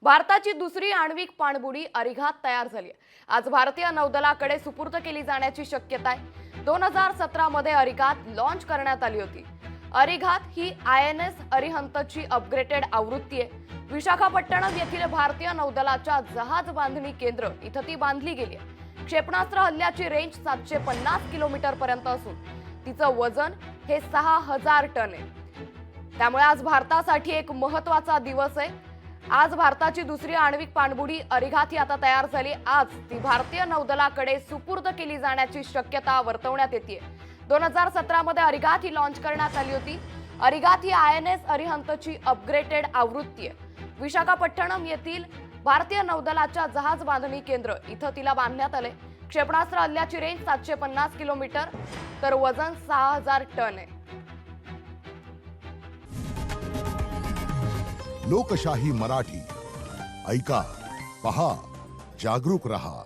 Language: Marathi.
भारताची दुसरी आण्विक पाणबुडी अरिघात तयार झाली आहे। आज भारतीय नौदलाकडे सुपूर्द केली जाण्याची शक्यता आहे। 2017 मध्ये अरिघात लॉन्च करण्यात आली होती। अरिघात ही INS अरिहंतची अपग्रेडेड आवृत्ती आहे। विशाखापट्टणम येथील भारतीय नौदलाच्या जहाज बांधणी केंद्र इथं ती बांधली गेली आहे। क्षेपणास्त्र हल्ल्याची रेंज 750 किलोमीटर पर्यंत असून तिचं वजन हे 6000 टन आहे। त्यामुळे आज भारतासाठी एक महत्त्वाचा दिवस आहे। आज भारताची दुसरी आण्विक पाणबुडी अरिघात ही आता तयार झाली। आज ती भारतीय नौदलाकडे सुपूर्द केली जाण्याची शक्यता वर्तवण्यात येते। 2017 मध्ये अरिघात ही लॉन्च करण्यात आली होती। अरिघात ही INS अरिहंतची अपग्रेडेड आवृत्ती आहे। विशाखापट्टणम येथील भारतीय नौदलाच्या जहाज बांधणी केंद्र इथं तिला बांधण्यात आले। क्षेपणास्त्र हल्ल्याची रेंज 750 किलोमीटर तर वजन 6000 टन आहे। लोकशाही मराठी ऐका, पहा, जागरूक रहा।